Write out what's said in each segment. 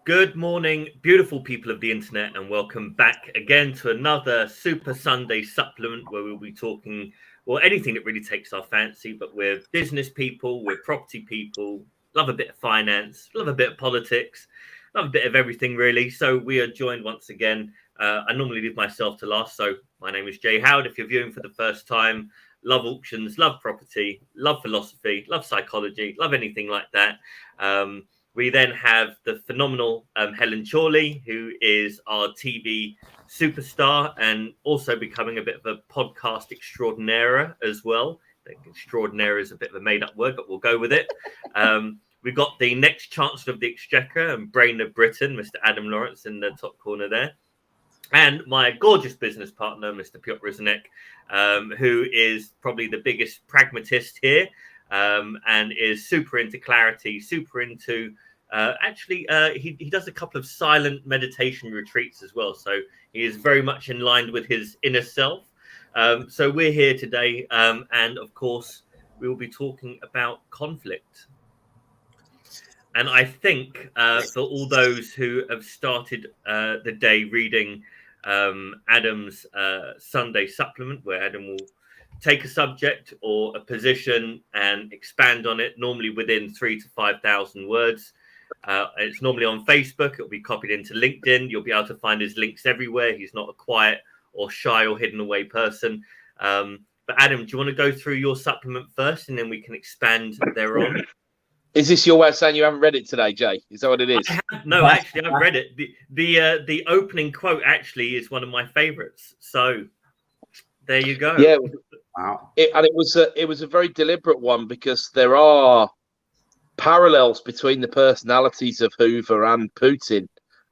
Good morning, beautiful people of the internet, and welcome back again to another Super Sunday supplement where we'll be talking, well, anything that really takes our fancy. But we're business people, we're property people, love a bit of finance, love a bit of politics, love a bit of everything, really. So we are joined once again. I normally leave myself to last. So my name is Jay Howard. If you're viewing for the first time, love auctions, love property, love philosophy, love psychology, love anything like that. We then have the phenomenal Helen Chorley, who is our TV superstar and also becoming a bit of a podcast extraordinaire as well. I think extraordinaire is a bit of a made-up word, but we'll go with it. We've got the next Chancellor of the Exchequer and Brain of Britain, Mr. Adam Lawrence, in the top corner there. And my gorgeous business partner, Mr. Piotr Rysunek, who is probably the biggest pragmatist here and is super into clarity, super into... he does a couple of silent meditation retreats as well. So he is very much in line with his inner self. So we're here today. And of course, we will be talking about conflict. And I think for all those who have started the day reading Adam's Sunday supplement, where Adam will take a subject or a position and expand on it, normally within 3,000 to 5,000 words. It's normally on Facebook. It'll be copied into LinkedIn. You'll be able to find his links everywhere. He's not a quiet or shy or hidden away person. But Adam, do you want to go through your supplement first, and then we can expand thereon? Is this your way of saying you haven't read it today, Jay? Is that what it is? No, actually, I've read it. The opening quote actually is one of my favorites. So there you go. Yeah, wow. It was a very deliberate one because there are parallels between the personalities of Hoover and Putin.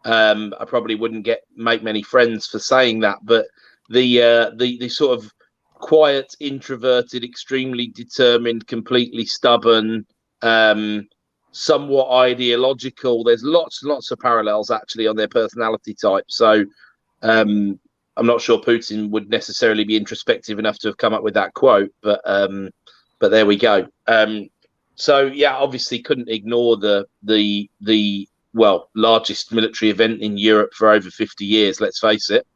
I probably wouldn't make many friends for saying that, but the sort of quiet, introverted, extremely determined, completely stubborn, somewhat ideological. There's lots of parallels actually on their personality type. So I'm not sure Putin would necessarily be introspective enough to have come up with that quote, but there we go. So yeah, obviously couldn't ignore the largest military event in Europe for over 50 years. Let's face it.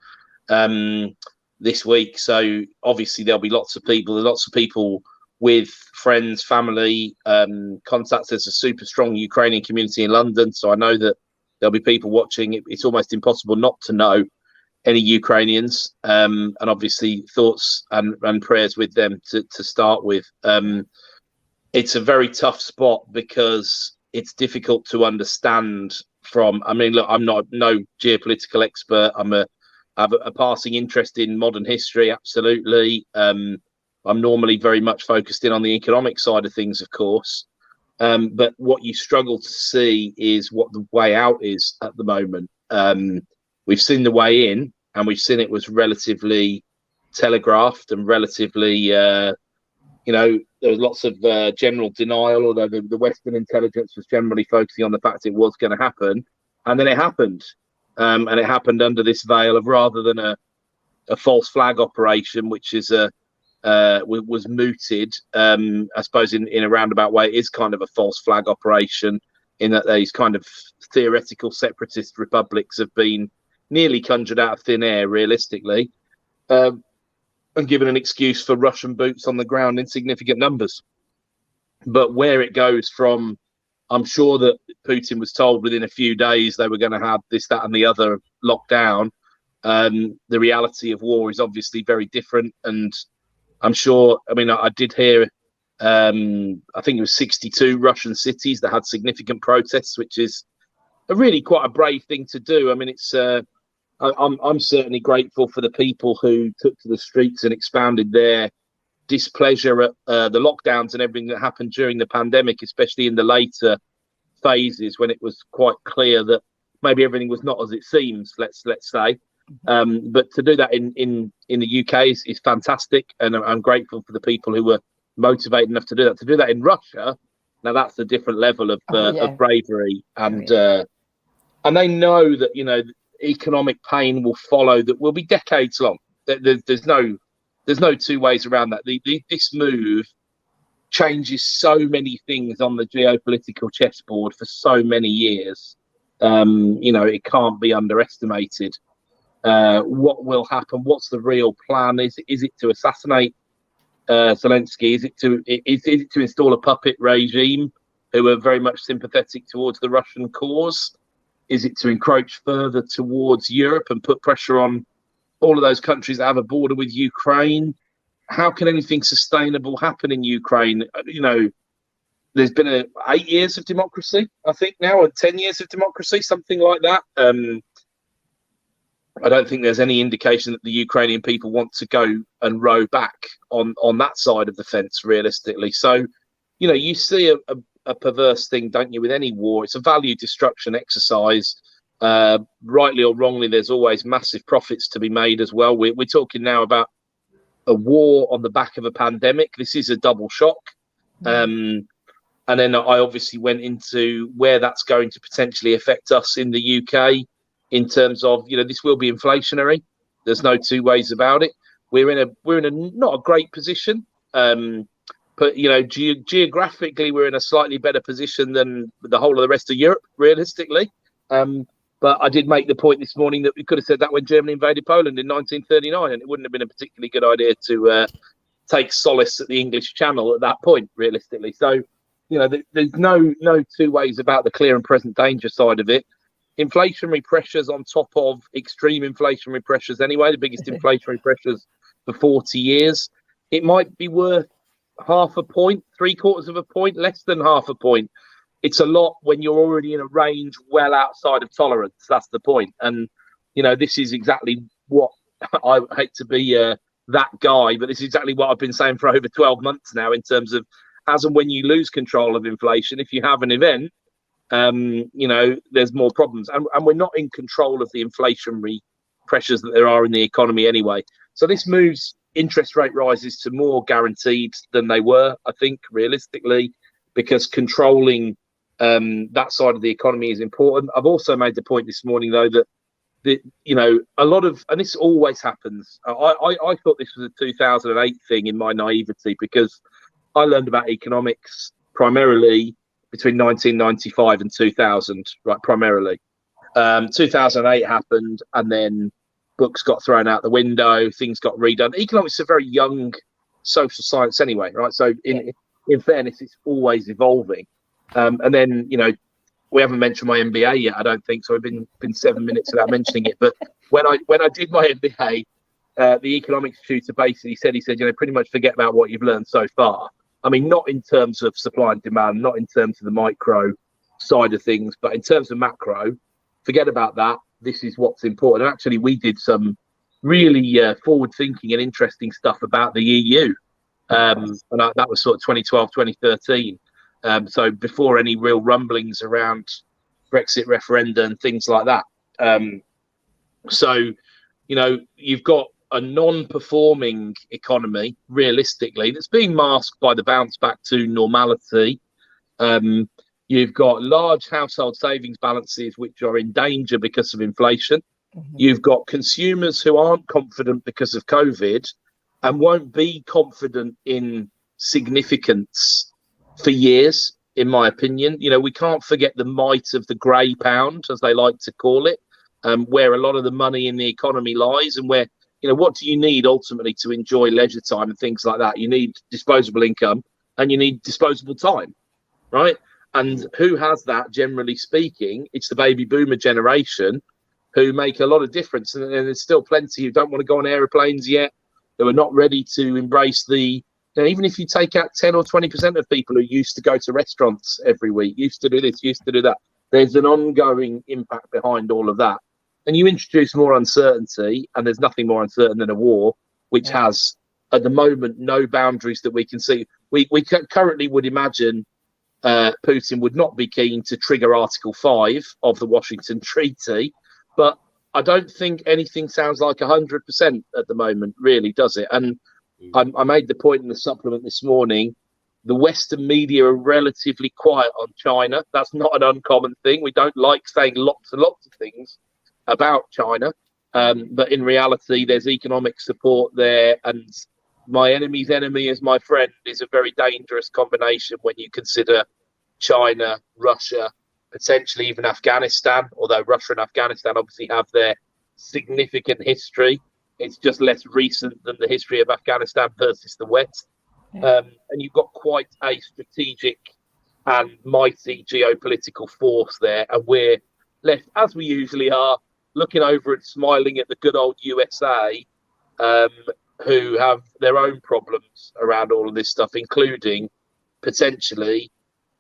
This week, so obviously there'll be lots of people with friends, family, contacts. There's a super strong Ukrainian community in London, so I know that there'll be people watching. It's almost impossible not to know any Ukrainians, and obviously thoughts and prayers with them to start with. It's a very tough spot because it's difficult to understand from. I mean, look, I'm no geopolitical expert. I have a passing interest in modern history, absolutely. I'm normally very much focused in on the economic side of things, of course. But what you struggle to see is what the way out is at the moment. We've seen the way in, and we've seen it was relatively telegraphed and relatively, there was lots of general denial, although the Western intelligence was generally focusing on the fact it was going to happen. And then it happened. And it happened under this veil of, rather than a false flag operation, which is was mooted, I suppose in a roundabout way, it is kind of a false flag operation in that these kind of theoretical separatist republics have been nearly conjured out of thin air, realistically. And given an excuse for Russian boots on the ground in significant numbers. But where it goes from, I'm sure that Putin was told within a few days they were going to have this, that, and the other lockdown. The reality of war is obviously very different. And I'm sure, I mean, I did hear, I think it was 62 Russian cities that had significant protests, which is really quite a brave thing to do. I mean, it's... I'm certainly grateful for the people who took to the streets and expounded their displeasure at the lockdowns and everything that happened during the pandemic, especially in the later phases when it was quite clear that maybe everything was not as it seems. Let's say, but to do that in the UK is fantastic, and I'm grateful for the people who were motivated enough to do that. To do that in Russia, now that's a different level of bravery, and they know that economic pain will follow that will be decades long. There's no two ways around that. This move changes so many things on the geopolitical chessboard for so many years It can't be underestimated. What will happen? What's the real plan? Is it to assassinate Zelensky? Is it to install a puppet regime who are very much sympathetic towards the Russian cause? Is it to encroach further towards Europe and put pressure on all of those countries that have a border with Ukraine? How can anything sustainable happen in Ukraine? There's been 8 years of democracy, I think now, or 10 years of democracy, something like that. I don't think there's any indication that the Ukrainian people want to go and row back on that side of the fence, realistically. So, you see a perverse thing, don't you, with any war? It's a value destruction exercise. Rightly or wrongly, there's always massive profits to be made as well. We're talking now about a war on the back of a pandemic. This is a double shock. And then I obviously went into where that's going to potentially affect us in the UK in terms of, this will be inflationary. There's no two ways about it. We're in a not a great position, but geographically we're in a slightly better position than the whole of the rest of Europe, realistically. But I did make the point this morning that we could have said that when Germany invaded Poland in 1939, and it wouldn't have been a particularly good idea to take solace at the English Channel at that point, realistically. So, there's no two ways about the clear and present danger side of it. Inflationary pressures on top of extreme inflationary pressures anyway, the biggest inflationary pressures for 40 years. It might be worth half a point, 3/4 of a point, less than half a point. It's a lot when you're already in a range well outside of tolerance. That's the point. And, this is exactly what I hate to be that guy, but this is exactly what I've been saying for over 12 months now in terms of as and when you lose control of inflation, if you have an event, there's more problems. And we're not in control of the inflationary pressures that there are in the economy anyway. So this moves interest rate rises to more guaranteed than they were, I think, realistically, because controlling that side of the economy is important. I've also made the point this morning, though, that a lot of, and this always happens. I thought this was a 2008 thing in my naivety, because I learned about economics primarily between 1995 and 2000, right? Primarily. 2008 happened, and then books got thrown out the window, things got redone. Economics is a very young social science anyway, right? So in fairness, it's always evolving. And then, we haven't mentioned my MBA yet, I don't think. So I've been 7 minutes without mentioning it. But when I did my MBA, the economics tutor basically said, pretty much forget about what you've learned so far. I mean, not in terms of supply and demand, not in terms of the micro side of things, but in terms of macro, forget about that. This is what's important. And actually, we did some really forward-thinking and interesting stuff about the EU. And that was sort of 2012, 2013. So before any real rumblings around Brexit referenda and things like that. So, you've got a non-performing economy, realistically, that's being masked by the bounce back to normality. You've got large household savings balances which are in danger because of inflation. Mm-hmm. You've got consumers who aren't confident because of COVID and won't be confident in significance for years, in my opinion. We can't forget the might of the grey pound, as they like to call it, where a lot of the money in the economy lies, and where, what do you need ultimately to enjoy leisure time and things like that? You need disposable income and you need disposable time, right? And who has that, generally speaking? It's the baby boomer generation who make a lot of difference. And there's still plenty who don't want to go on aeroplanes yet, who are not ready to embrace even if you take out 10 or 20% of people who used to go to restaurants every week, used to do this, used to do that, there's an ongoing impact behind all of that. And you introduce more uncertainty, and there's nothing more uncertain than a war, which has, at the moment, no boundaries that we can see. We currently would imagine Putin would not be keen to trigger Article 5 of the Washington Treaty, but I don't think anything sounds like 100% at the moment, really, does it? And I made the point in the supplement this morning, the Western media are relatively quiet on China. That's not an uncommon thing. We don't like saying lots and lots of things about China, but in reality, there's economic support there, and my enemy's enemy is my friend is a very dangerous combination when you consider China, Russia, potentially even Afghanistan, although Russia and Afghanistan obviously have their significant history. It's just less recent than the history of Afghanistan versus the West. And you've got quite a strategic and mighty geopolitical force there. And we're left, as we usually are, looking over and smiling at the good old USA, who have their own problems around all of this stuff, including potentially,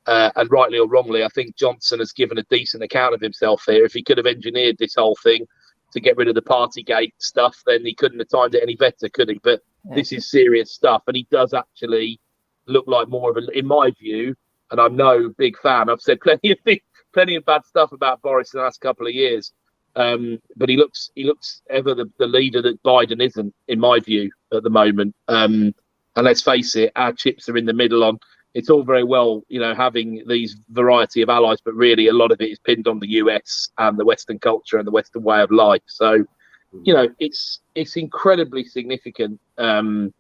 and rightly or wrongly, I think Johnson has given a decent account of himself here. If he could have engineered this whole thing to get rid of the Partygate stuff, then he couldn't have timed it any better, could he? But this is serious stuff, and he does actually look like more of a, in my view, and I'm no big fan. I've said plenty of bad stuff about Boris in the last couple of years, but he looks ever the leader that Biden isn't, in my view, at the moment. And let's face it, our chips are in the middle on. It's all very well, having these variety of allies, but really a lot of it is pinned on the US and the Western culture and the Western way of life. So, it's incredibly significant. And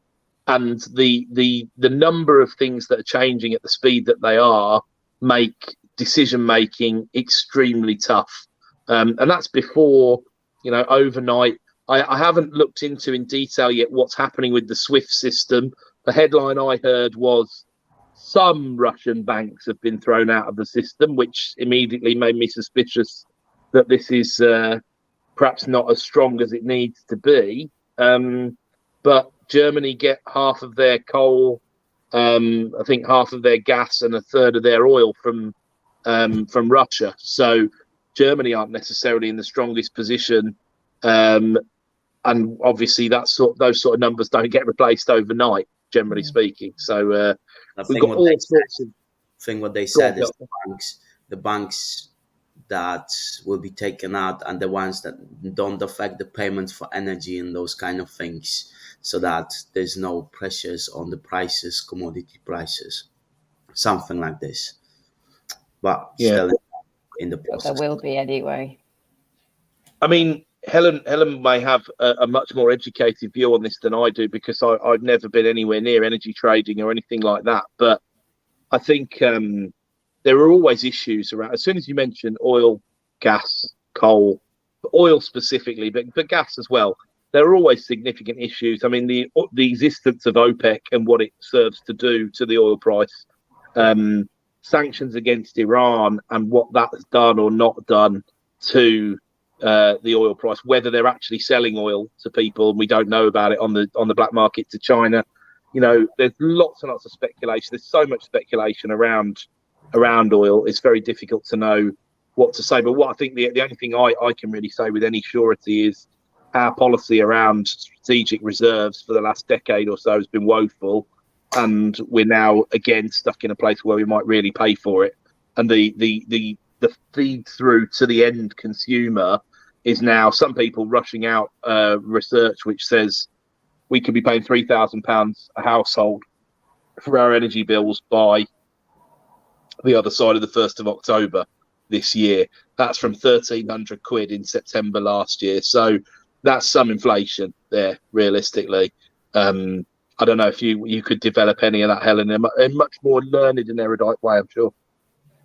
the number of things that are changing at the speed that they are make decision making extremely tough. And that's before, overnight. I haven't looked into in detail yet what's happening with the SWIFT system. The headline I heard was some Russian banks have been thrown out of the system, which immediately made me suspicious that this is perhaps not as strong as it needs to be. But Germany get half of their coal, I think half of their gas and a third of their oil from Russia. So Germany aren't necessarily in the strongest position. And obviously those sort of numbers don't get replaced overnight, generally speaking. So we've got all sorts of. I think what they said is the banks that will be taken out and the ones that don't affect the payments for energy and those kind of things, so that there's no pressures on the prices, commodity prices, something like this. But still in the process. There will be anyway. I mean, Helen may have a much more educated view on this than I do, because I've never been anywhere near energy trading or anything like that. But I think there are always issues around. As soon as you mention oil, gas, coal, oil specifically, but gas as well, there are always significant issues. I mean, the existence of OPEC and what it serves to do to the oil price, sanctions against Iran and what that has done or not done to the oil price, whether they're actually selling oil to people and we don't know about it on the black market to China. There's lots and lots of speculation. There's so much speculation around oil. It's very difficult to know what to say. But what I think the only thing I can really say with any surety is our policy around strategic reserves for the last decade or so has been woeful, and we're now again stuck in a place where we might really pay for it. And the feed through to the end consumer is now some people rushing out research which says we could be paying £3,000 a household for our energy bills by the other side of the 1st of October this year. That's from £1,300 in September last year. So that's some inflation there, realistically. I don't know if you could develop any of that, Helen, in a much more learned and erudite way, I'm sure.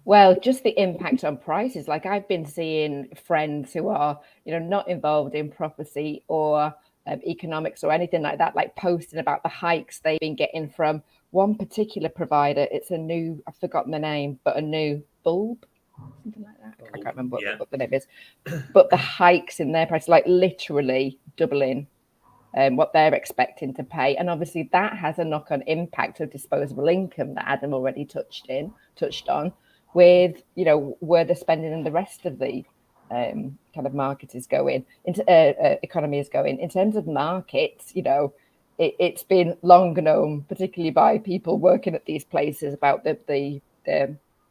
Well, just the impact on prices. Like I've been seeing friends who are, not involved in property or economics or anything like that, like posting about the hikes they've been getting from one particular provider. It's a new, I've forgotten the name, but a new bulb, something like that. I can't remember what the name is. But the hikes in their price, like literally doubling what they're expecting to pay. And obviously that has a knock-on impact of disposable income that Adam already touched on. With where they're spending and the rest of the kind of market is going, economy is going. In terms of markets, it's been long known, particularly by people working at these places, about the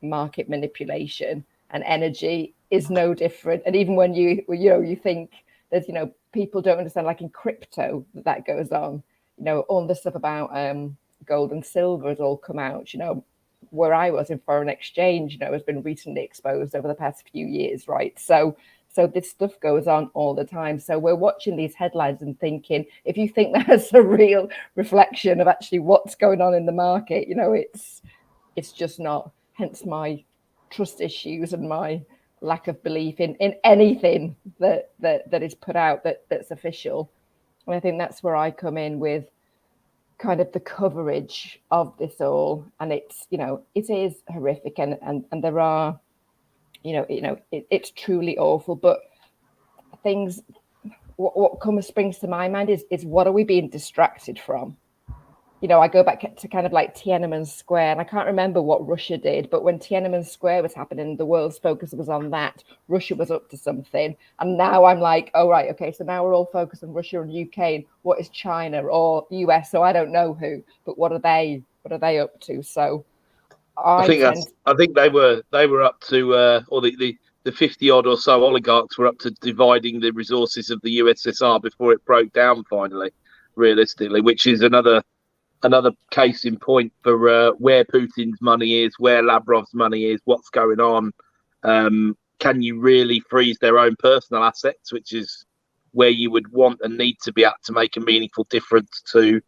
market manipulation, and energy is no different. And even when you think there's people don't understand, like in crypto that goes on, all the stuff about gold and silver has all come out, where I was in foreign exchange, has been recently exposed over the past few years, right? So this stuff goes on all the time. So we're watching these headlines and thinking, if you think that's a real reflection of actually what's going on in the market, it's just not. Hence my trust issues and my lack of belief in anything that is put out that's official. And I think that's where I come in with kind of the coverage of this all. And it's, it is horrific, and there are, it's truly awful. But things, what springs to my mind is what are we being distracted from? I go back to kind of like Tiananmen Square, and I can't remember what Russia did, but when Tiananmen Square was happening, the world's focus was on that. Russia was up to something. And now I'm like, oh, right, okay, so now we're all focused on Russia and UK, and what is China or US? So I don't know who, but what are they up to? So I think they were up to, or the 50 odd or so oligarchs were up to dividing the resources of the USSR before it broke down finally, realistically, which is another case in point for where Putin's money is, where Lavrov's money is, what's going on. Can you really freeze their own personal assets, which is where you would want and need to be at to make a meaningful difference to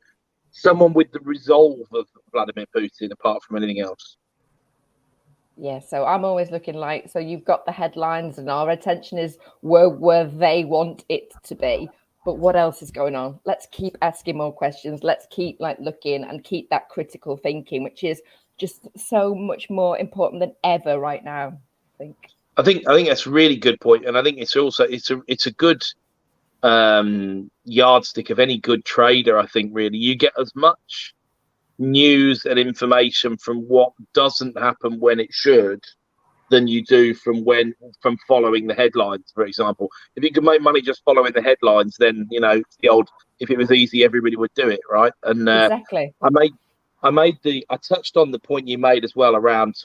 someone with the resolve of Vladimir Putin, apart from anything else? Yeah, so I'm always looking like, so you've got the headlines and our attention is where they want it to be. But what else is going on? Let's keep asking more questions. Let's keep looking and keep that critical thinking, which is just so much more important than ever right now. I think that's a really good point, and I think it's also it's a good yardstick of any good trader. I think really you get as much news and information from what doesn't happen when it should than you do from following the headlines. For example, if you could make money just following the headlines, then it's the old, if it was easy everybody would do it, right? And exactly. I touched on the point you made as well around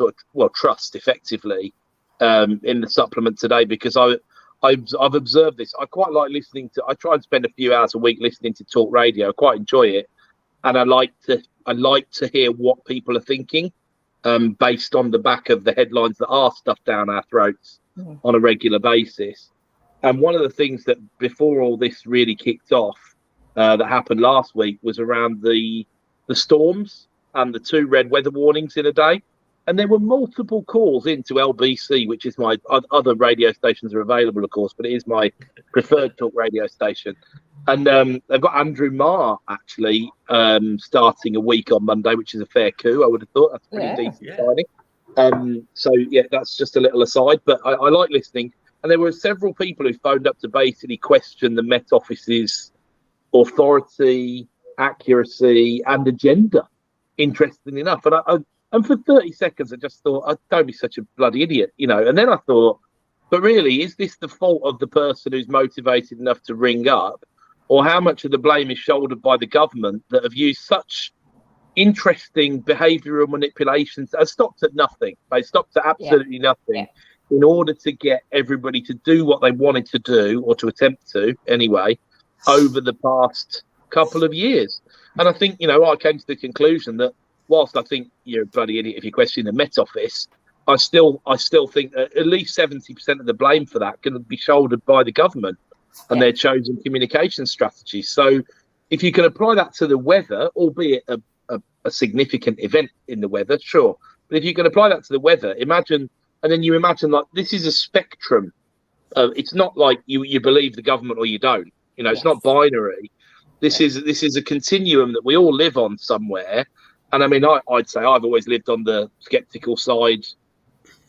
trust effectively in the supplement today, because I've observed this. I quite like listening to, I try and spend a few hours a week listening to talk radio. I quite enjoy it, and I like to hear what people are thinking based on the back of the headlines that are stuffed down our throats on a regular basis. And one of the things that before all this really kicked off that happened last week was around the storms and the 2 red weather warnings in a day. And there were multiple calls into LBC, which is my other radio stations are available, of course, but it is my preferred talk radio station. And they've got Andrew Marr actually starting a week on Monday, which is a fair coup. I would have thought that's pretty decent signing. So that's just a little aside, but I like listening. And there were several people who phoned up to basically question the Met Office's authority, accuracy, and agenda. Interestingly enough, and for 30 seconds, I just thought, don't be such a bloody idiot, And then I thought, but really, is this the fault of the person who's motivated enough to ring up? Or how much of the blame is shouldered by the government that have used such interesting behavioural manipulations that have stopped at nothing? They stopped at absolutely nothing in order to get everybody to do what they wanted to do, or to attempt to anyway, over the past couple of years. And I think, I came to the conclusion that whilst I think you're a bloody idiot if you question the Met Office, I still think that at least 70% of the blame for that can be shouldered by the government and their chosen communication strategies. So if you can apply that to the weather, albeit a significant event in the weather, sure. But if you can apply that to the weather, imagine like this is a spectrum. It's not like you believe the government or you don't. It's not binary. This is a continuum that we all live on somewhere. And I mean, I'd say I've always lived on the skeptical side,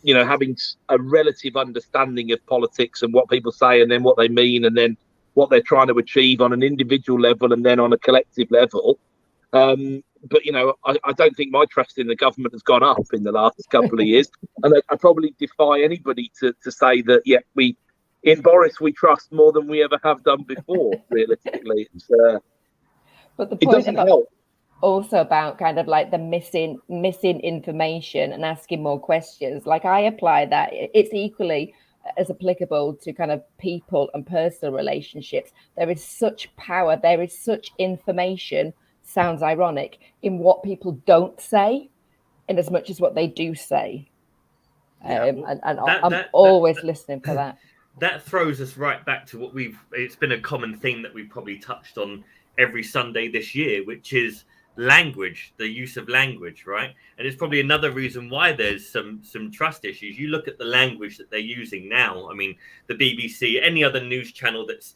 having a relative understanding of politics and what people say and then what they mean and then what they're trying to achieve on an individual level and then on a collective level. But, I don't think my trust in the government has gone up in the last couple of years. And I probably defy anybody to say that, in Boris, we trust more than we ever have done before, realistically. But the it point doesn't help. Also about kind of like the missing information and asking more questions. Like I apply that, it's equally as applicable to kind of people and personal relationships. There is such power, there is such information, sounds ironic, in what people don't say in as much as what they do say. I'm always listening for that. That throws us right back to it's been a common theme that we've probably touched on every Sunday this year, which is language, the use of language, right? And it's probably another reason why there's some trust issues. You look at the language that they're using now. I mean, the BBC, any other news channel that's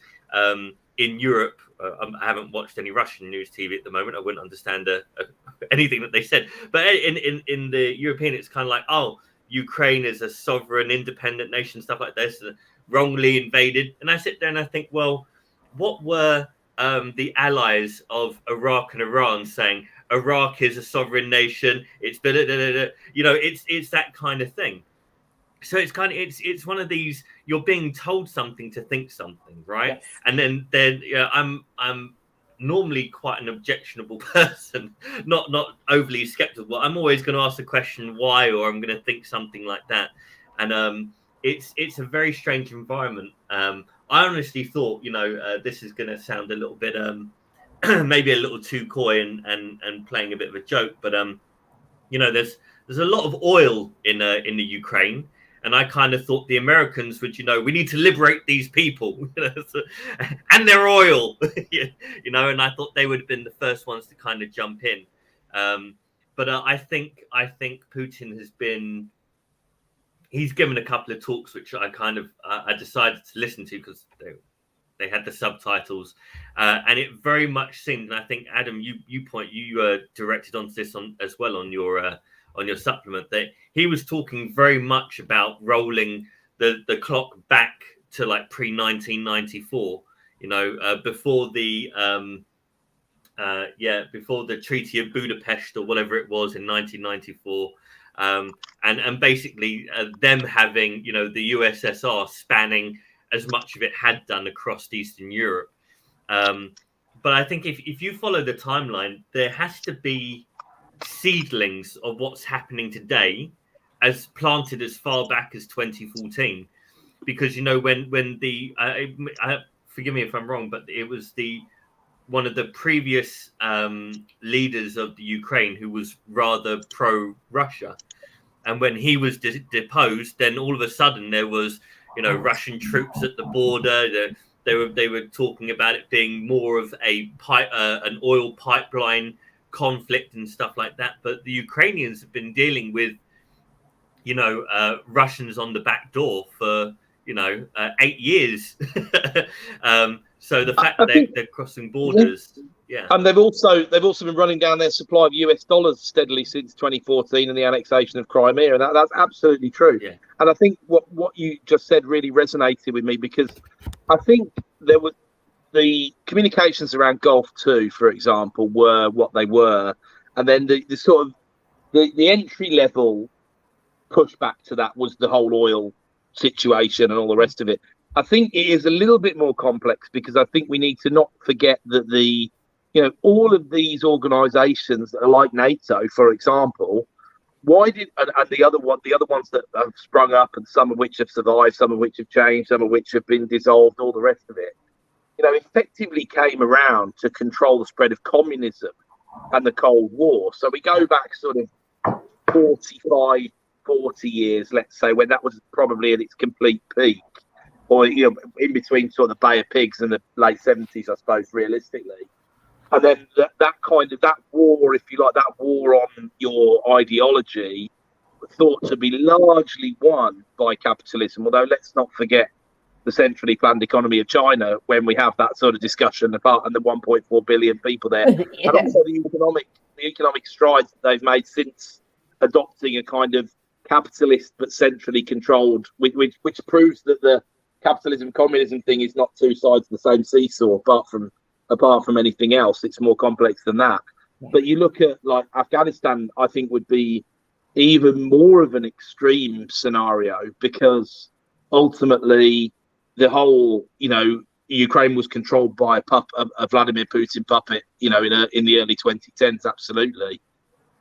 in Europe. I haven't watched any Russian news TV at the moment. I wouldn't understand anything that they said. But in the European, it's kind of like, oh, Ukraine is a sovereign, independent nation, stuff like this, wrongly invaded. And I sit there and I think, well, what were the allies of Iraq and Iran saying? Iraq is a sovereign nation. It's it's that kind of thing. So it's kind of it's one of these, you're being told something to think something, right? Yes. And then I'm normally quite an objectionable person, not overly skeptical. I'm always going to ask the question why, or I'm going to think something like that. And it's a very strange environment. I honestly thought, this is going to sound a little bit maybe a little too coy and playing a bit of a joke, but there's a lot of oil in the Ukraine. And I kind of thought the Americans would, we need to liberate these people, and their oil, and I thought they would have been the first ones to kind of jump in. But I think Putin he's given a couple of talks, which I decided to listen to because they had the subtitles, and it very much seemed, and I think, Adam, you directed onto this as well on your supplement, that he was talking very much about rolling the clock back to like pre-1994, before the before the Treaty of Budapest or whatever it was in 1994, and basically them having the USSR spanning as much of it had done across Eastern Europe. But I think if you follow the timeline, there has to be seedlings of what's happening today as planted as far back as 2014, because when the forgive me if I'm wrong, but it was one of the previous leaders of the Ukraine who was rather pro-Russia, and when he was deposed, then all of a sudden there was Russian troops at the border. They were talking about it being more of an oil pipeline conflict and stuff like that. But the Ukrainians have been dealing with Russians on the back door for 8 years. So the fact that they're crossing borders, and they've also been running down their supply of US dollars steadily since 2014 and the annexation of Crimea, and that's absolutely true. Yeah. And I think what you just said really resonated with me, because I think there was the communications around Gulf 2, for example, were what they were, and then the sort of the entry level pushback to that was the whole oil situation and all the rest of it. I think it is a little bit more complex, because I think we need to not forget that all of these organisations that are like NATO, for example, and the other ones that have sprung up, and some of which have survived, some of which have changed, some of which have been dissolved, all the rest of it, effectively came around to control the spread of communism and the Cold War. So we go back sort of 40 years, let's say, when that was probably at its complete peak, or in between sort of the Bay of Pigs and the late 70s, I suppose, realistically. And then that war, if you like, that war on your ideology, thought to be largely won by capitalism. Although let's not forget the centrally planned economy of China when we have that sort of discussion about, and the 1.4 billion people there, and also the economic strides that they've made since adopting a kind of capitalist but centrally controlled, which proves that the capitalism communism thing is not two sides of the same seesaw. Apart from anything else, it's more complex than that. But you look at like Afghanistan, I think would be even more of an extreme scenario, because ultimately the whole, Ukraine was controlled by a Vladimir Putin puppet, in the early 2010s. Absolutely.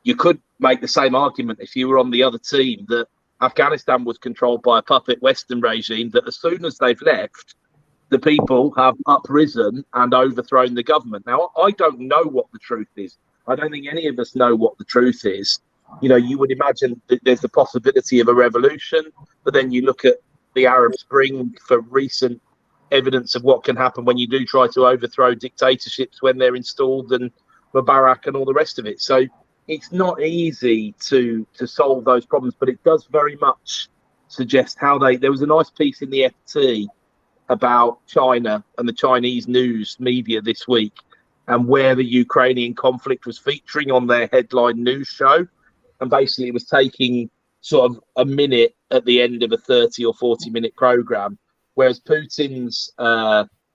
You could make the same argument if you were on the other team, that Afghanistan was controlled by a puppet Western regime, that as soon as they've left, the people have uprisen and overthrown the government. Now, I don't know what the truth is. I don't think any of us know what the truth is. You would imagine that there's the possibility of a revolution, but then you look at the Arab Spring for recent evidence of what can happen when you do try to overthrow dictatorships when they're installed, and Mubarak and all the rest of it. So it's not easy to solve those problems, but it does very much suggest how there was a nice piece in the FT about China and the Chinese news media this week, and where the Ukrainian conflict was featuring on their headline news show. And basically it was taking sort of a minute at the end of a 30 or 40-minute program, whereas Putin's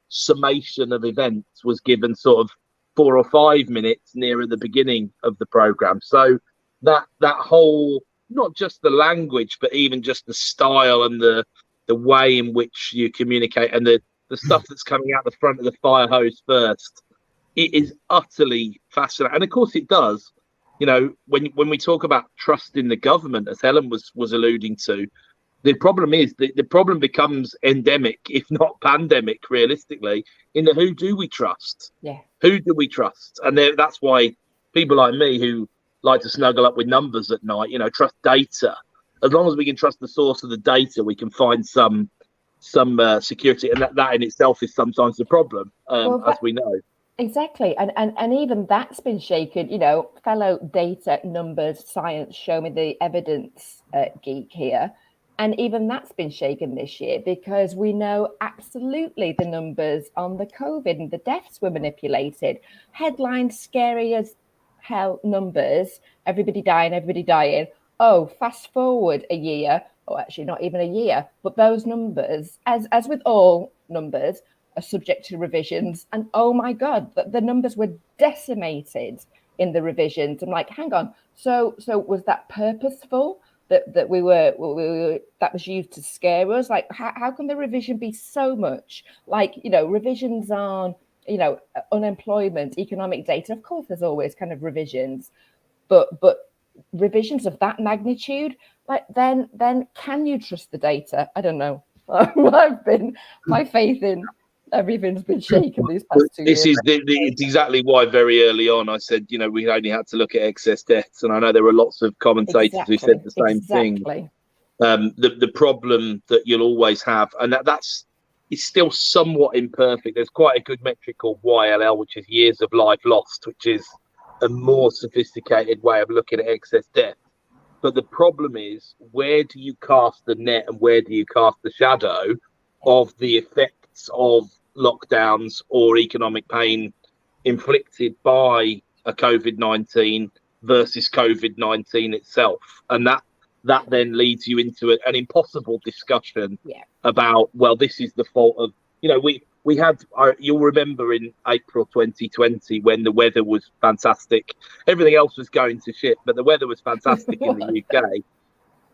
summation of events was given sort of 4 or 5 minutes nearer the beginning of the program. So that whole, not just the language, but even just the style and the way in which you communicate, and the stuff that's coming out the front of the fire hose first, it is utterly fascinating. And of course it does, you know, when we talk about trust in the government, as Helen was alluding to, the problem is the problem becomes endemic, if not pandemic, realistically, in the who do we trust? Yeah. Who do we trust? And that's why people like me who like to snuggle up with numbers at night, you know, trust data. As long as we can trust the source of the data, we can find some security, and that in itself is sometimes the problem, as we know. Exactly, and even that's been shaken. You know, fellow data, numbers, science, show me the evidence geek here, and even that's been shaken this year, because we know absolutely the numbers on the COVID and the deaths were manipulated. Headlines scary as hell, numbers, everybody dying. Oh, fast forward a year, or actually not even a year, but those numbers, as with all numbers, are subject to revisions. And oh my God, the numbers were decimated in the revisions. I'm like, hang on, so was that purposeful? That we were that was used to scare us? Like, how can the revision be so much? Like, you know, revisions on, you know, unemployment, economic data. Of course, there's always kind of revisions, but revisions of that magnitude, like then can you trust the data? I don't know. My faith in everything's been shaken these past 2 years. It's exactly why very early on I said, you know, we only had to look at excess deaths, and I know there were lots of commentators who said the same thing. The problem that you'll always have, and that's it's still somewhat imperfect. There's quite a good metric called YLL, which is years of life lost, which is a more sophisticated way of looking at excess death. But the problem is, where do you cast the net and where do you cast the shadow of the effects of lockdowns or economic pain inflicted by a COVID-19 versus COVID-19 itself? And that then leads you into an impossible discussion about, well, this is the fault of, you know, we had, you'll remember in April 2020 when the weather was fantastic, everything else was going to shit, but the weather was fantastic in the UK.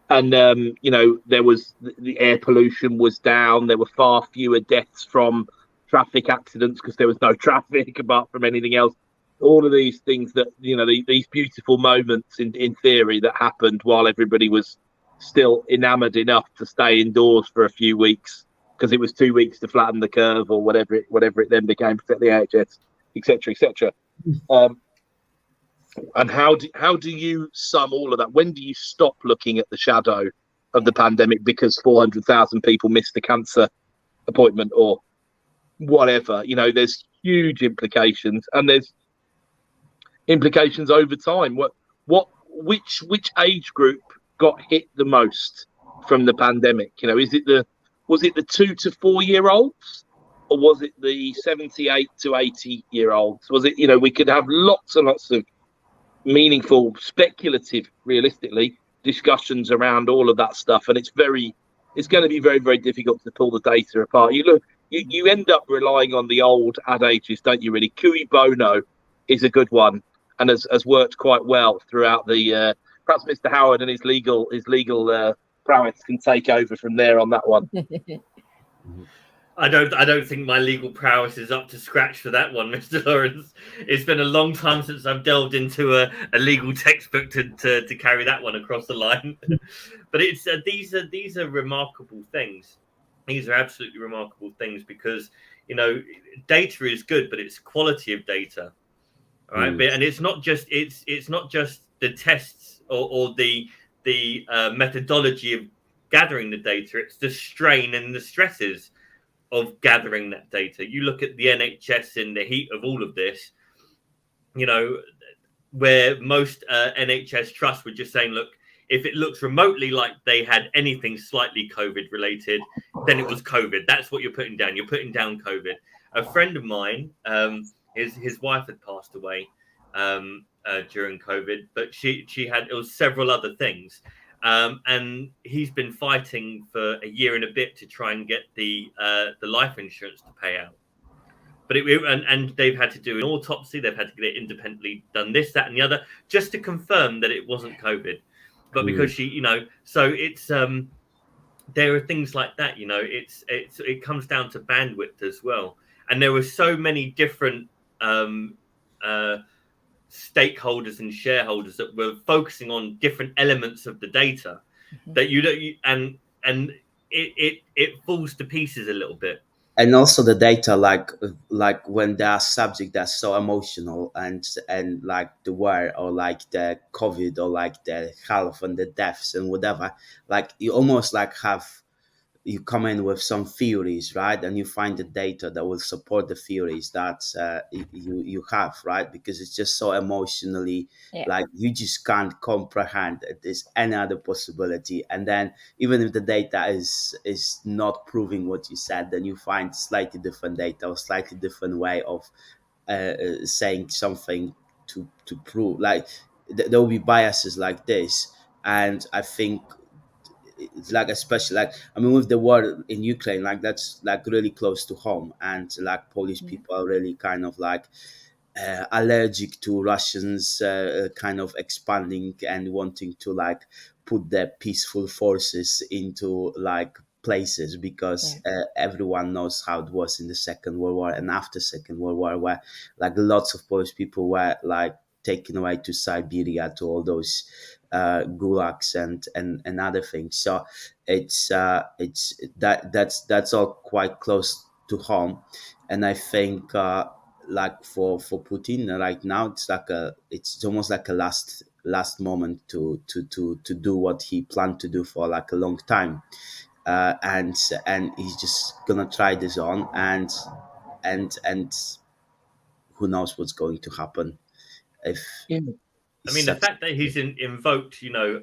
And, you know, there was the air pollution was down. There were far fewer deaths from traffic accidents because there was no traffic apart from anything else. All of these things that, you know, these beautiful moments in theory that happened while everybody was still enamored enough to stay indoors for a few weeks because it was 2 weeks to flatten the curve or whatever it then became, protect the AHS, etc., etc. And how do you sum all of that? When do you stop looking at the shadow of the pandemic because 400,000 people missed a cancer appointment or whatever? You know, there's huge implications, and there's implications over time. Which age group got hit the most from the pandemic? You know, was it the 2 to 4 year olds, or was it the 78 to 80 year olds? Was it, you know, we could have lots and lots of meaningful, speculative, realistically, discussions around all of that stuff, and it's going to be very, very difficult to pull the data apart. You end up relying on the old adages, don't you? Really, cui bono is a good one, and has worked quite well throughout the. Perhaps Mr. Howard and his legal prowess can take over from there on that one. I don't think my legal prowess is up to scratch for that one, Mr. Lawrence. It's been a long time since I've delved into a legal textbook to carry that one across the line. But it's these are remarkable things. These are absolutely remarkable things because, you know, data is good, but it's quality of data, all right? And it's not just the tests or the methodology of gathering the data. It's the strain and the stresses of gathering that data. You look at the NHS in the heat of all of this, you know, where most NHS trusts were just saying, look, if it looks remotely like they had anything slightly COVID related, then it was COVID. That's what you're putting down. You're putting down COVID. A friend of mine, his wife had passed away during COVID, but she had, it was several other things. And he's been fighting for a year and a bit to try and get the life insurance to pay out. But and they've had to do an autopsy. They've had to get it independently done, this, that, and the other, just to confirm that it wasn't COVID. But because she, you know, so it's there are things like that. You know, it comes down to bandwidth as well. And there were so many different stakeholders and shareholders that were focusing on different elements of the data that and it falls to pieces a little bit. And also the data, like when they are subject that's so emotional, and like the war or like the COVID or like the health and the deaths and whatever, like you almost like you come in with some theories, right? And you find the data that will support the theories that you have, right? Because it's just so emotionally, like you just can't comprehend that there's any other possibility. And then even if the data is not proving what you said, then you find slightly different data or slightly different way of saying something to prove. Like there will be biases like this, and I think it's like, especially like, I mean, with the war in Ukraine, like that's like really close to home, and like Polish people are really kind of like allergic to Russians kind of expanding and wanting to like put their peaceful forces into like places, because everyone knows how it was in the Second World War and after Second World War, where like lots of Polish people were like taken away to Siberia, to all those gulags and other things. So it's that's all quite close to home, and I think like for Putin right now, it's almost like a last moment to do what he planned to do for like a long time, and he's just gonna try this on, and who knows what's going to happen if. I mean, the fact that he's invoked, you know,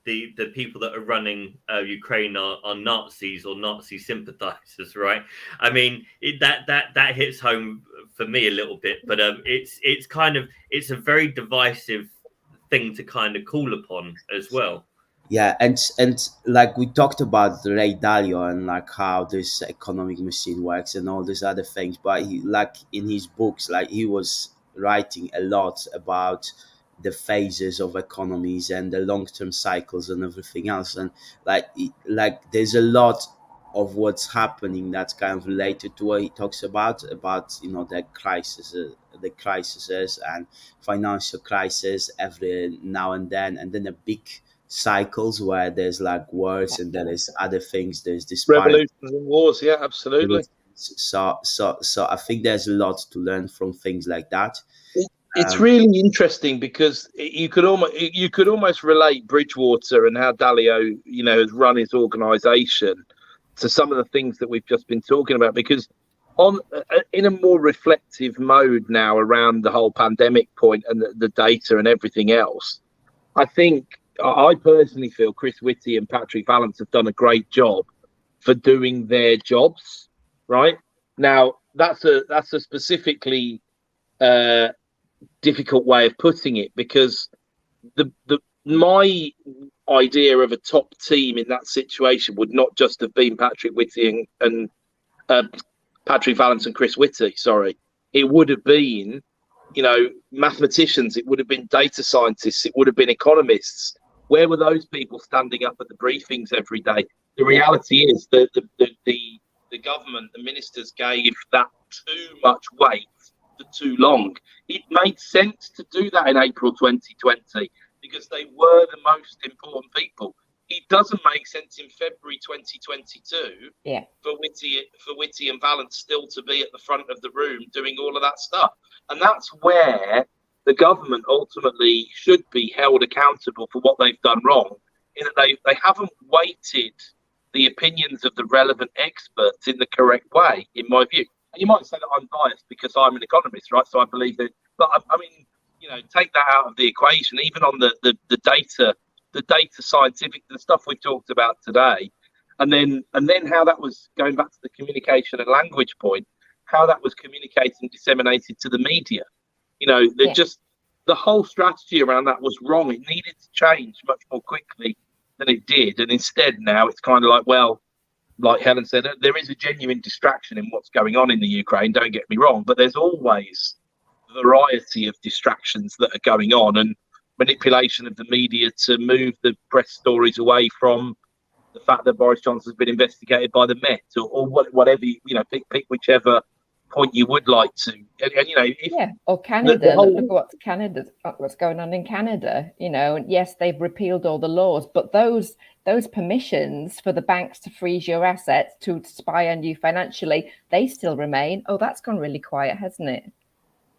the people that are running Ukraine are Nazis or Nazi sympathizers, right? I mean, that hits home for me a little bit, but it's a very divisive thing to kind of call upon as well. Yeah, and like we talked about Ray Dalio and like how this economic machine works and all these other things, but he, like in his books, like he was writing a lot about the phases of economies and the long-term cycles and everything else, and like there's a lot of what's happening that's kind of related to what he talks about you know the crises and financial crisis every now and then the big cycles where there's like wars and there is other things, there's this revolutions and wars. Yeah, absolutely. So I think there's a lot to learn from things like that. It's really interesting because you could almost relate Bridgewater and how Dalio, you know, has run his organisation to some of the things that we've just been talking about. Because in a more reflective mode now around the whole pandemic point and the data and everything else, I personally feel Chris Whitty and Patrick Vallance have done a great job for doing their jobs. Right now, that's a specifically difficult way of putting it, because my idea of a top team in that situation would not just have been Patrick Whitty and Patrick Vallance and Chris Whitty. Sorry, it would have been, you know, mathematicians. It would have been data scientists. It would have been economists. Where were those people standing up at the briefings every day? The reality is that the government, the ministers gave that too much weight for too long. It made sense to do that in April 2020 because they were the most important people. It doesn't make sense in February 2022 for Whitty and Vallance still to be at the front of the room doing all of that stuff. And that's where the government ultimately should be held accountable for what they've done wrong, in that they haven't weighted the opinions of the relevant experts in the correct way, in my view. And you might say that I'm biased because I'm an economist, right? So I believe that. But I mean, take that out of the equation, even on the data scientific, the stuff we've talked about today, and then how that was going back to the communication and language point, how that was communicated and disseminated to the media. Just the whole strategy around that was wrong. It needed to change much more quickly than it did, and instead now it's kind of like, well, like Helen said, there is a genuine distraction in what's going on in the Ukraine. Don't get me wrong, but there's always variety of distractions that are going on, and manipulation of the media to move the press stories away from the fact that Boris Johnson has been investigated by the Met, or whatever, pick whichever point you would like to. Or Canada. Look at what's going on in Canada. And yes, they've repealed all the laws, but those permissions for the banks to freeze your assets, to spy on you financially, they still remain. Oh, that's gone really quiet, hasn't it?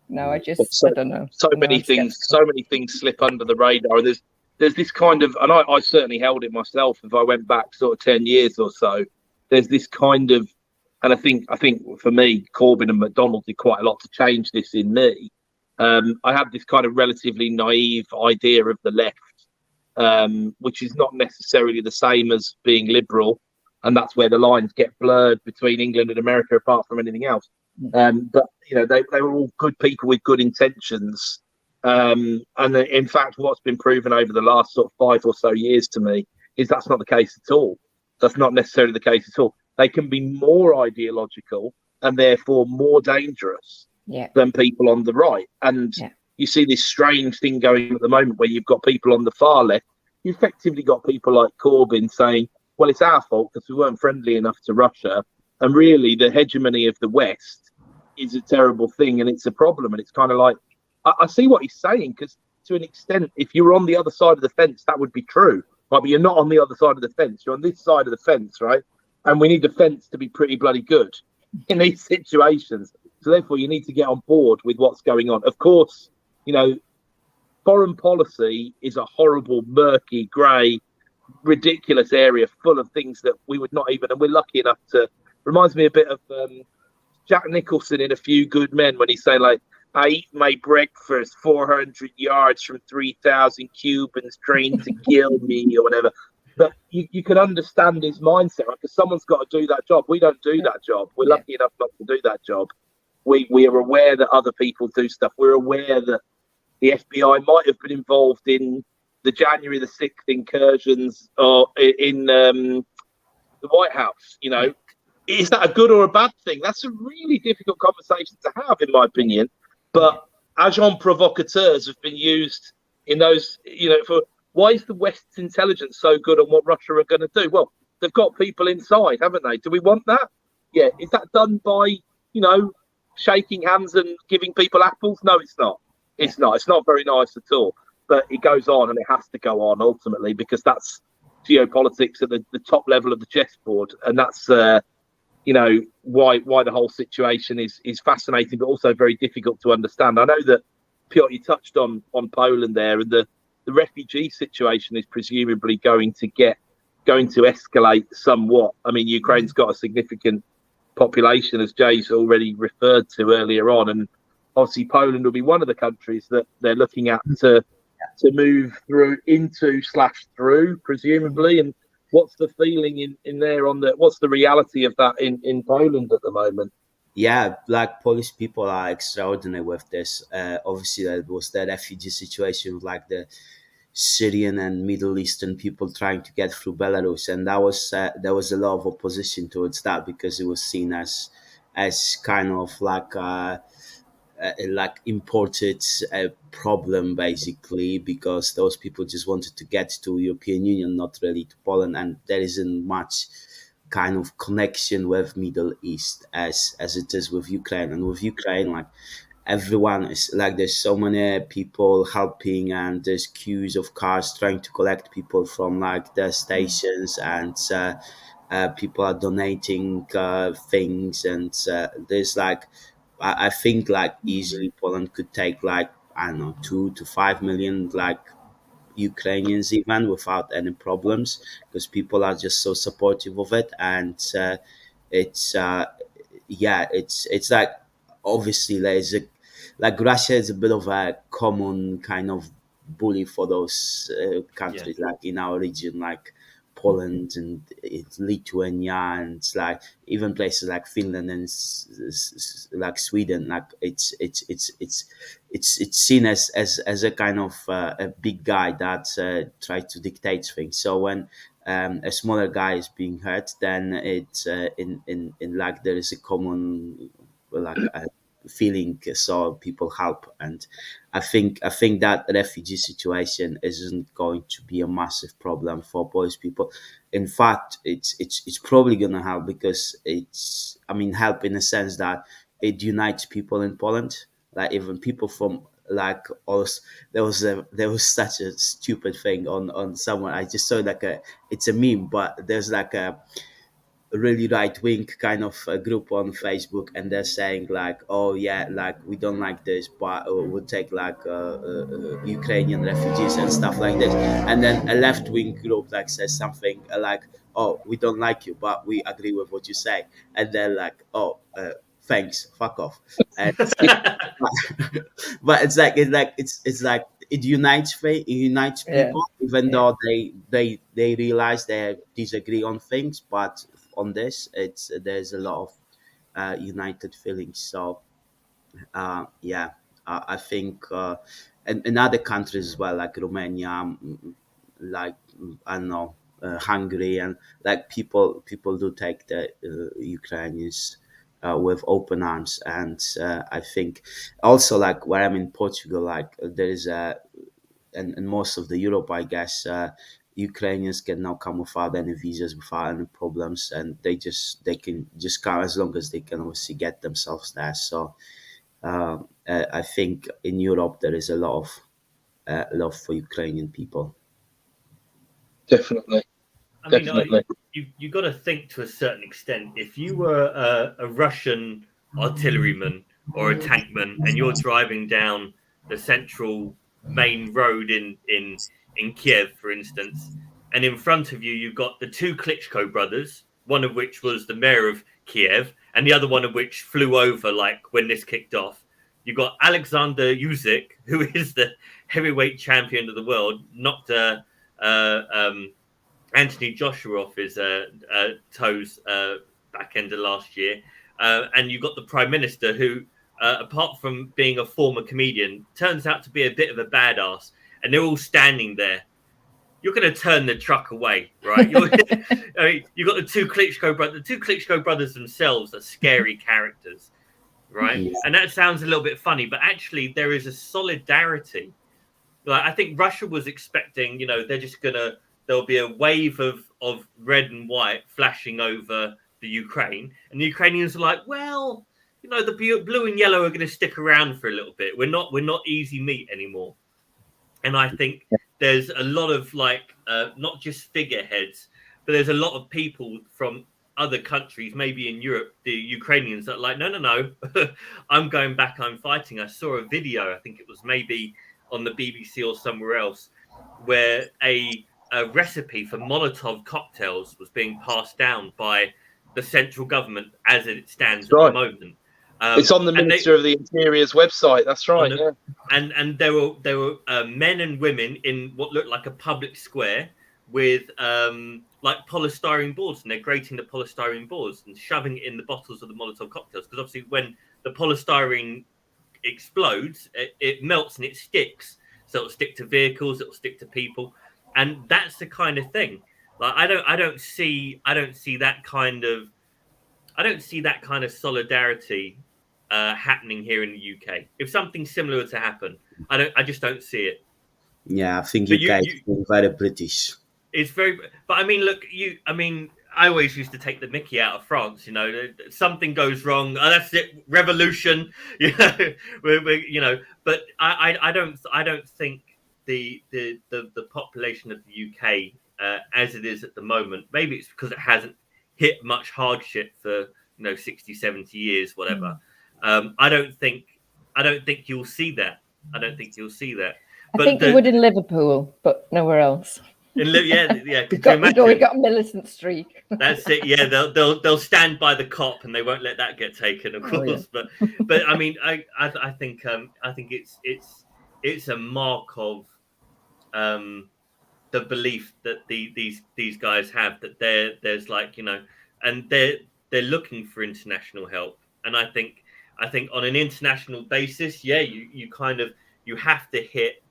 No, I don't know. So many things slip under the radar. And there's this kind of, and I certainly held it myself. If I went back sort of 10 years or so, there's this kind of, and I think for me, Corbyn and McDonnell did quite a lot to change this in me. I had this kind of relatively naive idea of the left, which is not necessarily the same as being liberal, and that's where the lines get blurred between England and America, apart from anything else. But they were all good people with good intentions, and in fact, what's been proven over the last sort of 5 or so years to me is that's not the case at all. That's not necessarily the case at all. They can be more ideological and therefore more dangerous than people on the right. And you see this strange thing going at the moment where you've got people on the far left. You effectively got people like Corbyn saying, well, it's our fault because we weren't friendly enough to Russia. And really, the hegemony of the West is a terrible thing, and it's a problem. And it's kind of like, I see what he's saying, because to an extent, if you were on the other side of the fence, that would be true. Right? But you're not on the other side of the fence. You're on this side of the fence, right? And we need the fence to be pretty bloody good in these situations. So therefore, you need to get on board with what's going on. Of course, foreign policy is a horrible, murky, grey, ridiculous area full of things that we would not even, and we're lucky enough to, reminds me a bit of Jack Nicholson in A Few Good Men, when he's saying, like, I eat my breakfast 400 yards from 3,000 Cubans trained to kill me, or whatever. But you can understand his mindset, right? Because someone's got to do that job. We don't do that job. We're lucky enough not to do that job. We are aware that other people do stuff. We're aware that the FBI might have been involved in the January the 6th incursions or in the White House. Is that a good or a bad thing? That's a really difficult conversation to have, in my opinion. But agents provocateurs have been used in those, for. Why is the West's intelligence so good on what Russia are going to do? Well, they've got people inside, haven't they? Do we want that? Yeah. Is that done by, shaking hands and giving people apples? No, it's not. It's not. It's not very nice at all. But it goes on, and it has to go on ultimately, because that's geopolitics at the top level of the chessboard. And that's, why the whole situation is fascinating, but also very difficult to understand. I know that, Piotr, you touched on Poland there, and the refugee situation is presumably going to escalate somewhat. I mean, Ukraine's got a significant population, as Jay's already referred to earlier on, and obviously Poland will be one of the countries that they're looking at to move through, presumably. And what's the feeling in there what's the reality of that in Poland at the moment? Yeah, Black Polish people are extraordinary with this. Obviously, that was the refugee situation, like the Syrian and Middle Eastern people trying to get through Belarus, and that was there was a lot of opposition towards that, because it was seen as kind of like imported problem, basically, because those people just wanted to get to European Union, not really to Poland, and there isn't much kind of connection with Middle East as it is with Ukraine. And with Ukraine, like, everyone is like, there's so many people helping, and there's queues of cars trying to collect people from like the stations, and people are donating things, and there's like, I think like easily Poland could take like, I don't know, 2 to 5 million like Ukrainians even without any problems, because people are just so supportive of it. And it's like, obviously like Russia is a bit of a common kind of bully for those countries, like in our region, like Poland and Lithuania, and like even places like Finland and like Sweden. Like it's seen as a kind of a big guy that tries to dictate things. So when a smaller guy is being hurt, then it's in like there is a common like feeling, so people help. And I think that refugee situation isn't going to be a massive problem for Polish people. In fact, it's probably gonna help, because it's, I mean, help in the sense that it unites people in Poland. Like even people from like us, there was such a stupid thing on someone. I just saw like it's a meme, but there's like a really right wing kind of group on Facebook, and they're saying like, oh yeah, like we don't like this, but we'll take like Ukrainian refugees and stuff like this. And then a left wing group like says something like, oh, we don't like you, but we agree with what you say. And they're like, oh, thanks, fuck off. And but it's like it unites people, even though they realize they disagree on things, but on this, there's a lot of united feelings. So I think and in other countries as well, like Romania, like I don't know, Hungary, and like people do take the Ukrainians with open arms. And I think also, like where I'm in Portugal, like there is and most of the Europe, I guess, Ukrainians can now come without any visas, without any problems, and they can just come as long as they can obviously get themselves there. So I think in Europe there is a lot of love for Ukrainian people. Definitely. I mean, you got to think to a certain extent. If you were a Russian artilleryman or a tankman, and you're driving down the central main road in Kiev, for instance, and in front of you you've got the two Klitschko brothers, one of which was the mayor of Kiev, and the other one of which flew over like when this kicked off. You've got Alexander Usyk, who is the heavyweight champion of the world, knocked Anthony Joshua off his toes back end of last year. And you've got the Prime Minister who, apart from being a former comedian, turns out to be a bit of a badass. And they're all standing there. You're going to turn the truck away, right? I mean, you've got the two Klitschko brothers. The two Klitschko brothers themselves are scary characters, right? Yeah. And that sounds a little bit funny, but actually there is a solidarity. Like I think Russia was expecting, they're just there'll be a wave of red and white flashing over the Ukraine, and the Ukrainians are like, well, the blue and yellow are going to stick around for a little bit. We're not easy meat anymore. And I think there's a lot of not just figureheads, but there's a lot of people from other countries, maybe in Europe, the Ukrainians that are like, no, I'm going back, I'm fighting. I saw a video, I think it was maybe on the BBC or somewhere else, where a recipe for Molotov cocktails was being passed down by the central government as it stands at the moment. It's on the Minister of the Interior's website. That's right. And there were men and women in what looked like a public square with like polystyrene boards, and they're grating the polystyrene boards and shoving it in the bottles of the Molotov cocktails, because obviously when the polystyrene explodes, it melts and it sticks. So it'll stick to vehicles, it'll stick to people, and that's the kind of thing. Like I don't see that kind of solidarity happening here in the UK. If something similar were to happen, I just don't see it. Yeah, I think UK is very British. It's very, but I mean, look, I always used to take the mickey out of France. Something goes wrong, that's it, revolution. But I don't think the population of the UK as it is at the moment. Maybe it's because it hasn't hit much hardship for 60, 70 years, whatever. I don't think you'll see that. I think you would in Liverpool, but nowhere else. Yeah. We got Millicent streak. That's it. Yeah, they'll stand by the cop and they won't let that get taken, of course. Yeah. But I mean, I think it's a mark of the belief that these guys have, that there's like, and they're looking for international help. And I think on an international basis, you have to hit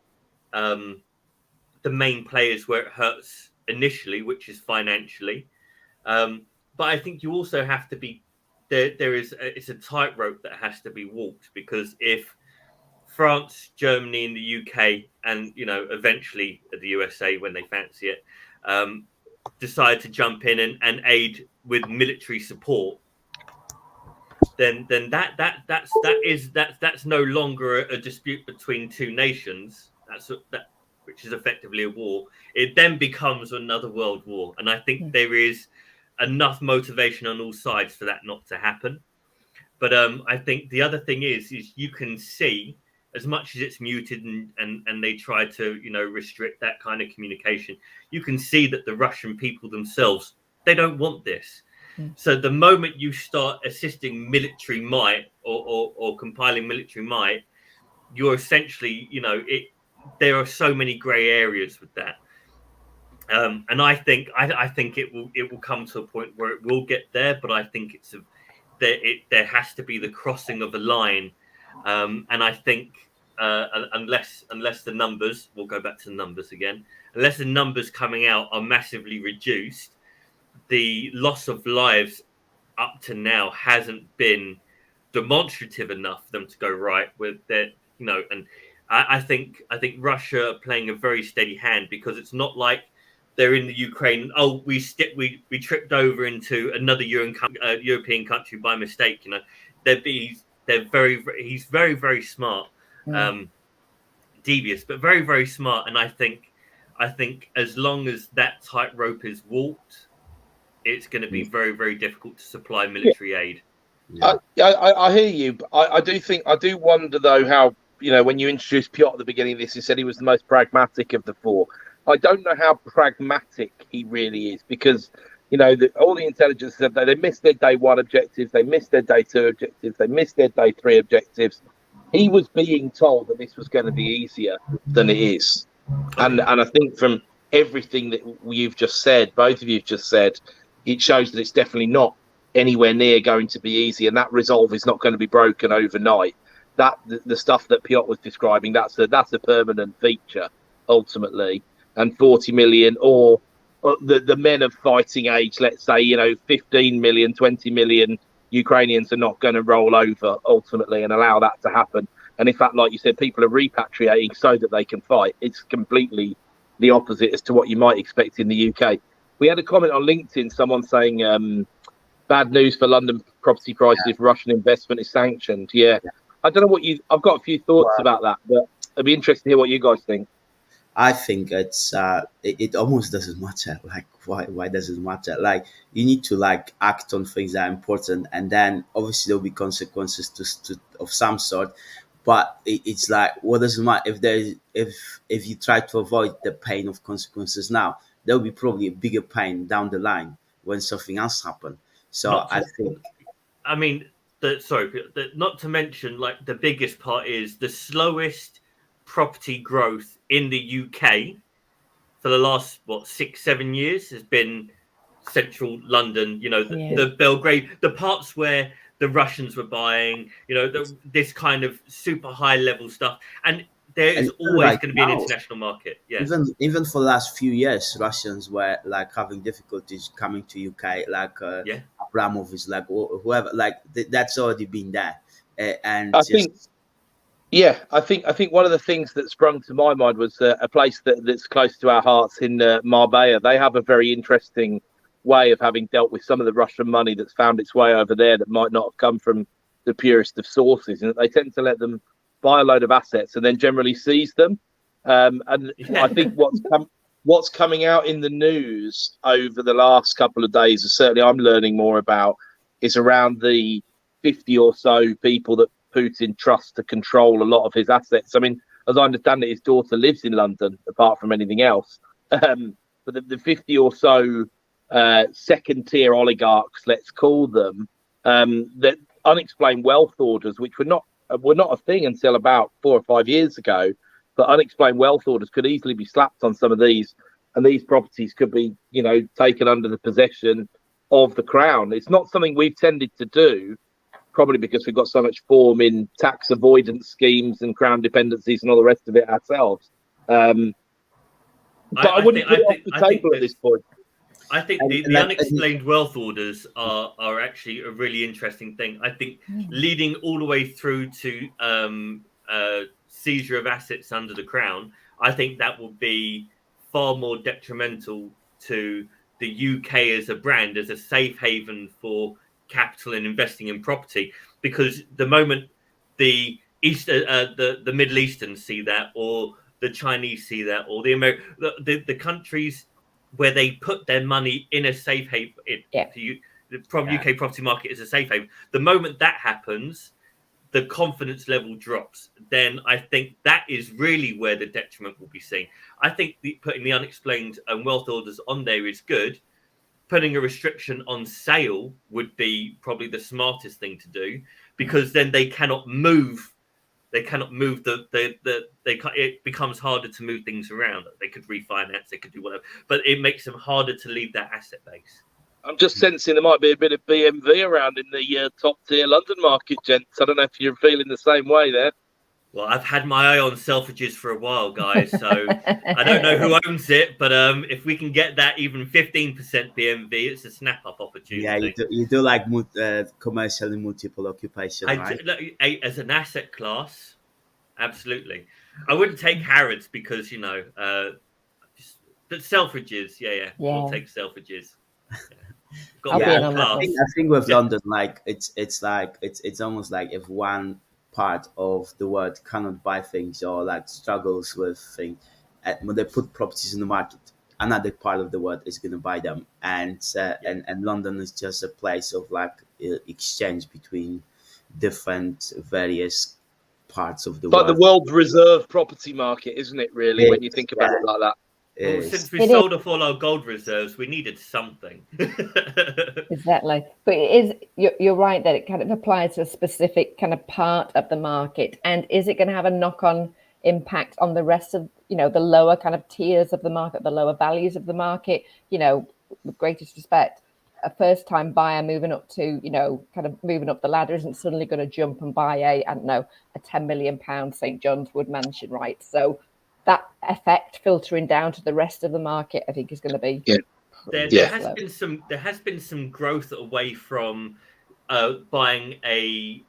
the main players where it hurts initially, which is financially. But I think you also have to be there. It's a tightrope that has to be walked, because if France, Germany, and the UK, and eventually the USA, when they fancy it, decide to jump in and aid with military support, then that's no longer a dispute between two nations. Which is effectively a war. It then becomes another world war, and I think there is enough motivation on all sides for that not to happen. But I think the other thing is you can see, as much as it's muted and they try to restrict that kind of communication, you can see that the Russian people themselves, they don't want this. So the moment you start assisting military might or compiling military might, you're essentially there are so many grey areas with that. And I think it will come to a point where it will get there, but I think there has to be the crossing of a line, and I think unless the numbers, we'll go back to the numbers again, unless the numbers coming out are massively reduced, the loss of lives up to now hasn't been demonstrative enough for them to go right with that, and I think Russia are playing a very steady hand, because it's not like they're in the Ukraine. Oh, we tripped over into another European country by mistake. He's very, very smart, devious, but very, very smart. And I think as long as that tightrope is walked, it's going to be very, very difficult to supply military aid. Yeah. I hear you, but I do wonder though how, when you introduced Piotr at the beginning of this, you said he was the most pragmatic of the four. I don't know how pragmatic he really is, because, all the intelligence said they missed their day one objectives, they missed their day two objectives, they missed their day three objectives. He was being told that this was going to be easier than it is. And I think from everything that you've just said, both of you have just said, it shows that it's definitely not anywhere near going to be easy, and that resolve is not going to be broken overnight. That the stuff that Piotr was describing, that's a permanent feature ultimately. And 40 million, or the men of fighting age, let's say 15 million, 20 million Ukrainians are not going to roll over ultimately and allow that to happen. And in fact, like you said, people are repatriating so that they can fight. It's completely the opposite as to what you might expect in the UK. We had a comment on LinkedIn, someone saying bad news for London property prices if Russian investment is sanctioned. Yeah. I don't know I've got a few thoughts about that, but I'd be interested to hear what you guys think. I think it's it almost doesn't matter. Like, why does it matter? Like, you need to act on things that are important, and then obviously there'll be consequences of some sort. But it's like, what does it matter if you try to avoid the pain of consequences now? There'll be probably a bigger pain down the line when something else happens. So I think, I mean, not to mention, the biggest part is the slowest property growth in the UK for the last 6-7 years has been central London. The Belgrade, the parts where the Russians were buying, this kind of super high level stuff, and there is always going to be an international market. Yeah. Even for the last few years, Russians were having difficulties coming to UK. Abramovich, whoever, that's already been there. And I think one of the things that sprung to my mind was a place that's close to our hearts in Marbella. They have a very interesting way of having dealt with some of the Russian money that's found its way over there that might not have come from the purest of sources, and they tend to let them buy a load of assets and then generally seize them. I think what's coming out in the news over the last couple of days, and certainly I'm learning more about, is around the 50 or so people that Putin trusts to control a lot of his assets. I mean, as I understand it, his daughter lives in London, apart from anything else. but the 50 or so second tier oligarchs, let's call them, that unexplained wealth orders, which were not a thing until about 4 or 5 years ago, but unexplained wealth orders could easily be slapped on some of these, and these properties could be, taken under the possession of the crown. It's not something we've tended to do, probably because we've got so much form in tax avoidance schemes and crown dependencies and all the rest of it ourselves. But I wouldn't put it off the table at this point. I think the unexplained wealth orders are actually a really interesting thing. I think leading all the way through to seizure of assets under the crown, I think that will be far more detrimental to the UK as a brand, as a safe haven for capital and investing in property. Because the moment the Middle Eastern see that, or the Chinese see that, or the countries where they put their money in a safe haven, UK property market is a safe haven. The moment that happens, the confidence level drops. Then I think that is really where the detriment will be seen. I think putting the unexplained wealth orders on there is good. Putting a restriction on sale would be probably the smartest thing to do, because then they cannot move. They cannot move it becomes harder to move things around. They could refinance, they could do whatever, but it makes them harder to leave that asset base. I'm just sensing there might be a bit of BMV around in the top tier London market, gents. I don't know if you're feeling the same way there. Well, I've had my eye on Selfridges for a while, guys, so I don't know who owns it, but if we can get that even 15% BMV, it's a snap-up opportunity. Yeah, you do like commercial and multiple occupation, right? As an asset class, absolutely. I wouldn't take Harrods because, but Selfridges, yeah. We'll take Selfridges. I think with London, like it's almost like if one part of the world cannot buy things or like struggles with things, when they put properties in the market, another part of the world is going to buy them, and London is just a place of like exchange between different various parts of the world. Like the world reserve property market, isn't it? Really, when you think about it like that. Well, since we sold off all our gold reserves, we needed something. Exactly. But you're right that it kind of applies to a specific kind of part of the market. And is it going to have a knock-on impact on the rest of, the lower kind of tiers of the market, the lower values of the market? With greatest respect, a first-time buyer moving up to, kind of moving up the ladder isn't suddenly going to jump and buy a £10 million St. John's Wood mansion, right? So that effect filtering down to the rest of the market, I think, is going to be. There has been some growth away from buying a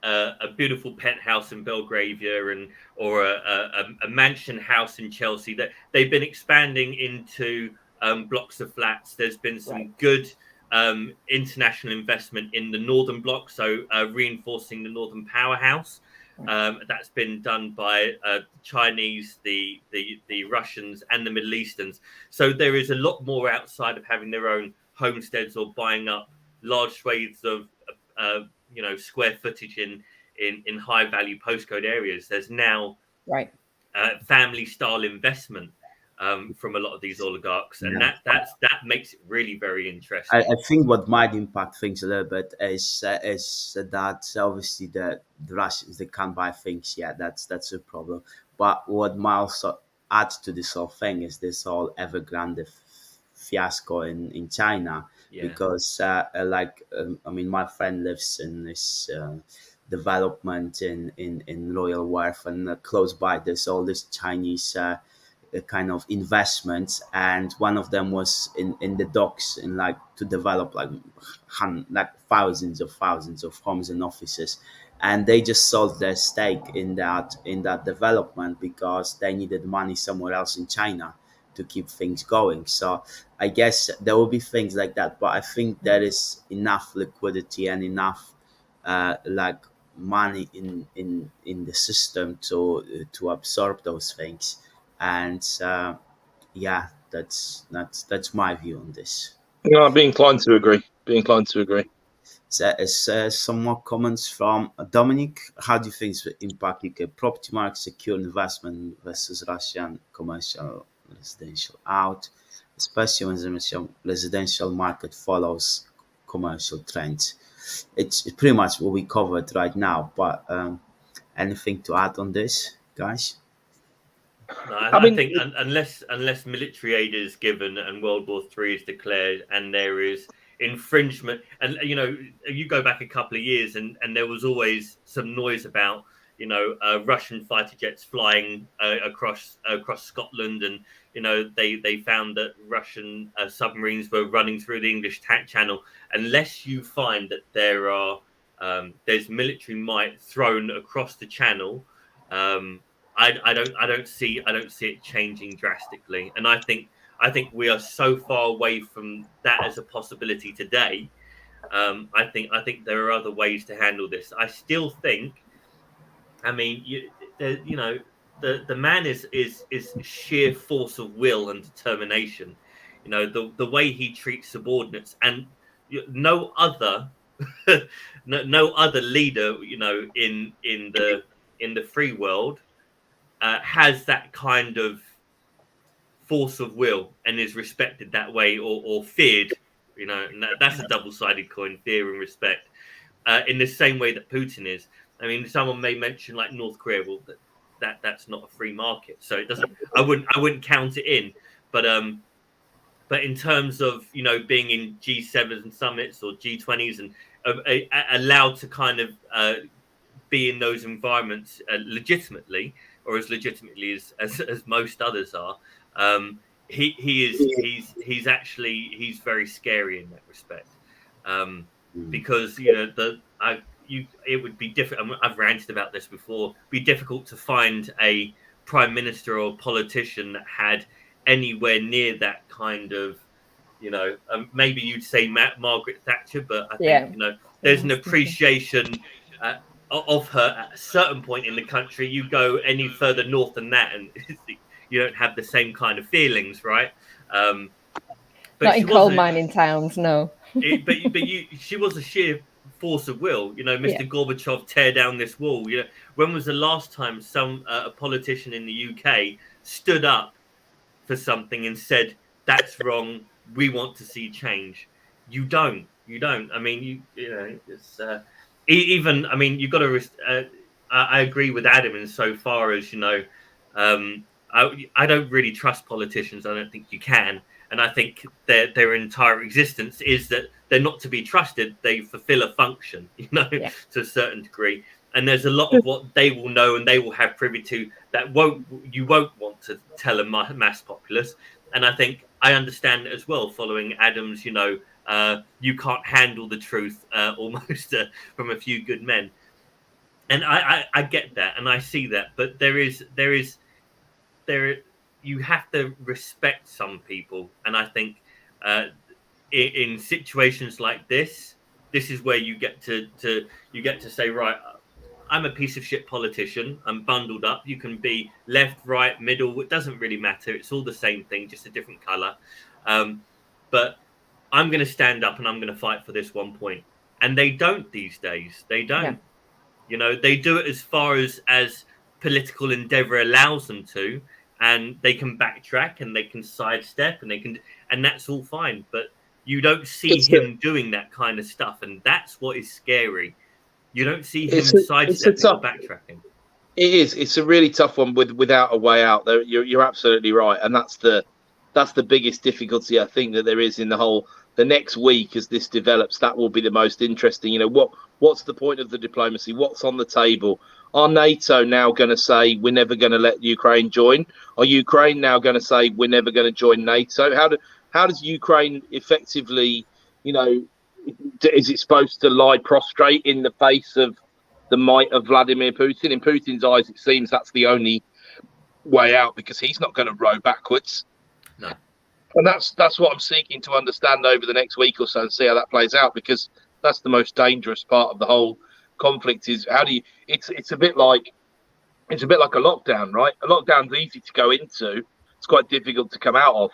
beautiful penthouse in Belgravia or a mansion house in Chelsea. That they've been expanding into blocks of flats. There's been some good international investment in the northern block, so reinforcing the northern powerhouse. That's been done by Chinese, the Russians, and the Middle Easterns. So there is a lot more outside of having their own homesteads or buying up large swathes of square footage in high value postcode areas. There's now family style investment from a lot of these oligarchs, and that makes it really very interesting. I think what might impact things a little bit is that obviously the Russians, they can't buy things yet. That's a problem. But what might also add to this whole thing is this whole Evergrande fiasco in China, because my friend lives in this development in Royal Wharf, and close by there's all this Chinese kind of investments, and one of them was in the docks in like to develop like thousands of homes and offices, and they just sold their stake in that development because they needed money somewhere else in China to keep things going. So I guess there will be things like that, but I think there is enough liquidity and enough money in the system to absorb those things. And that's my view on this. No, I'd be inclined to agree. So, some more comments from Dominic. How do you think it will impact UK property market, secure investment versus Russian commercial residential out? especially when the residential market follows commercial trends. It's pretty much what we covered right now. But anything to add on this, guys? No, I I mean, think unless military aid is given and World War III is declared and there is infringement, and you go back a couple of years and there was always some noise about Russian fighter jets flying across Scotland, and they found that Russian submarines were running through the English Channel. Unless you find that there's military might thrown across the channel. I don't see it changing drastically, and I think we are so far away from that as a possibility today. I think there are other ways to handle this. I still think, I mean, the man is sheer force of will and determination. The way he treats subordinates, and no other no other leader, in the free world. Has that kind of force of will and is respected that way, or feared. And that's a double-sided coin: fear and respect. In the same way that Putin is. I mean, someone may mention like North Korea. Well, that's not a free market, so it doesn't. I wouldn't count it in. But in terms of being in G7s and summits or G20s and allowed to kind of be in those environments legitimately, or as legitimately as most others are, he's very scary in that respect, because it would be different. I've ranted about this before. It'd be difficult to find a prime minister or politician that had anywhere near that kind of, maybe you'd say Margaret Thatcher, but I think there's an appreciation of her at a certain point in the country. You go any further north than that, and you don't have the same kind of feelings, right? But not in coal mining towns, no. She was a sheer force of will. Mr. Gorbachev, tear down this wall. When was the last time a politician in the UK stood up for something and said, "That's wrong. We want to see change"? You don't. I mean, it's. Even, I mean, you've got to. I agree with Adam insofar as I don't really trust politicians. I don't think you can, and I think their entire existence is that they're not to be trusted. They fulfill a function, to a certain degree. And there's a lot of what they will know and they will have privy to that you won't want to tell a mass populace. And I think I understand it as well, following Adam's, you can't handle the truth almost from a few good men. And I get that and I see that. But you have to respect some people. And I think in situations like this is where you get to say, right, I'm a piece of shit politician. I'm bundled up. You can be left, right, middle. It doesn't really matter. It's all the same thing, just a different color. But I'm going to stand up and I'm going to fight for this one point. And they don't these days. They don't. Yeah. They do it as far as political endeavor allows them to, and they can backtrack and they can sidestep and that's all fine. But you don't see him doing that kind of stuff, and that's what is scary. You don't see him sidestepping or backtracking. It is. It's a really tough one without a way out. You're absolutely right, and that's the biggest difficulty I think that there is in the next week as this develops. That will be the most interesting. What's the point of the diplomacy? What's on the table? Are NATO now going to say we're never going to let Ukraine join? Are Ukraine now going to say we're never going to join NATO? How does Ukraine effectively, is it supposed to lie prostrate in the face of the might of Vladimir Putin? In Putin's eyes, it seems that's the only way out, because he's not going to row backwards. No. And that's what I'm seeking to understand over the next week or so and see how that plays out, because that's the most dangerous part of the whole conflict. Is how do you? It's a bit like a lockdown, right? A lockdown's easy to go into. It's quite difficult to come out of,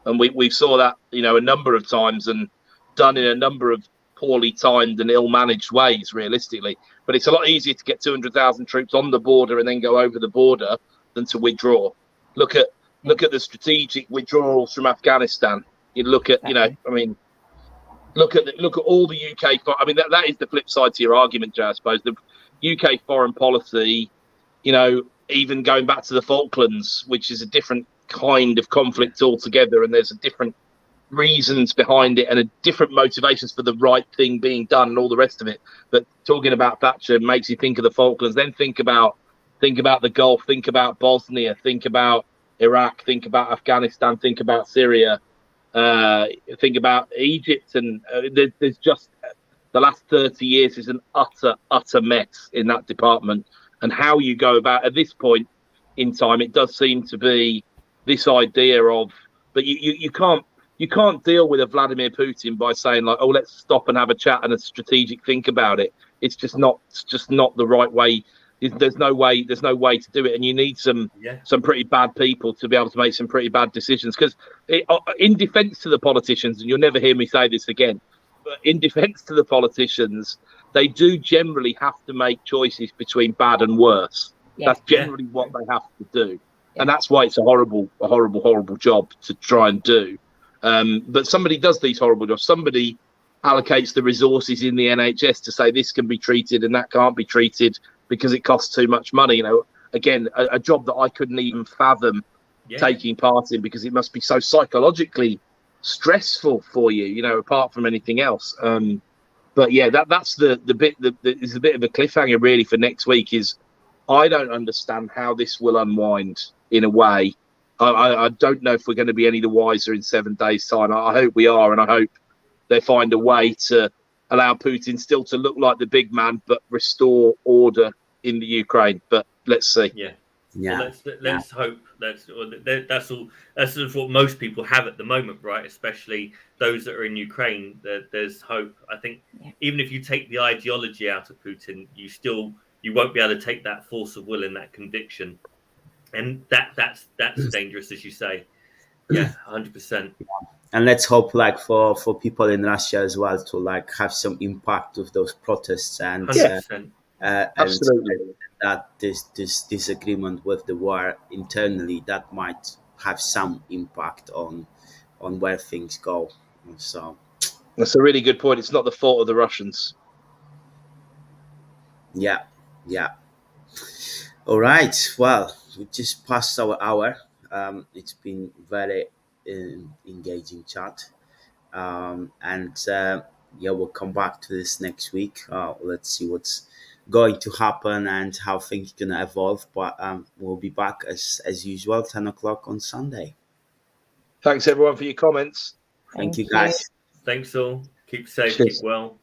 and we saw that a number of times and done in a number of poorly timed and ill-managed ways, realistically. But it's a lot easier to get 200,000 troops on the border and then go over the border than to withdraw. Look at Look at the strategic withdrawals from Afghanistan. You look at, look at all the UK. I mean, that is the flip side to your argument, Joe. I suppose the UK foreign policy, even going back to the Falklands, which is a different kind of conflict altogether, and there's a different reasons behind it and a different motivations for the right thing being done and all the rest of it. But talking about Thatcher makes you think of the Falklands, then think about the Gulf, think about Bosnia, think about Iraq, think about Afghanistan, think about Syria, think about Egypt, and there's just the last 30 years is an utter mess in that department. And how you go about at this point in time, it does seem to be this idea of, but you can't deal with a Vladimir Putin by saying like, oh, let's stop and have a chat and a strategic think about it. It's just not the right way. There's no way to do it, and you need some pretty bad people to be able to make some pretty bad decisions. Because in defence to the politicians, and you'll never hear me say this again, but in defence to the politicians, they do generally have to make choices between bad and worse. That's generally what they have to do, and that's why it's a horrible job to try and do. But somebody does these horrible jobs. Somebody allocates the resources in the NHS to say this can be treated and that can't be treated because it costs too much money. Again, a job that I couldn't even fathom taking part in, because it must be so psychologically stressful for you, apart from anything else. But yeah, that's the bit that is a bit of a cliffhanger really for next week. Is I don't understand how this will unwind in a way. I don't know if we're going to be any the wiser in 7 days' time. I hope we are, and I hope they find a way to allow Putin still to look like the big man, but restore order in the Ukraine. But let's see. Well, let's hope that's all. That's sort of what most people have at the moment, right? Especially those that are in Ukraine. There's hope. I think even if you take the ideology out of Putin, you won't be able to take that force of will and that conviction. And that's dangerous, as you say. 100%. And let's hope, for people in Russia as well, to have some impact of those protests and absolutely, that this disagreement with the war internally, that might have some impact on where things go. So that's a really good point. It's not the fault of the Russians. Yeah. All right. Well, we just passed our hour. It's been very engaging chat. We'll come back to this next week. Let's see what's going to happen and how things are going to evolve. But we'll be back as usual, 10 o'clock on Sunday. Thanks everyone for your comments. Thank you guys. Thanks all. Keep safe, keep well.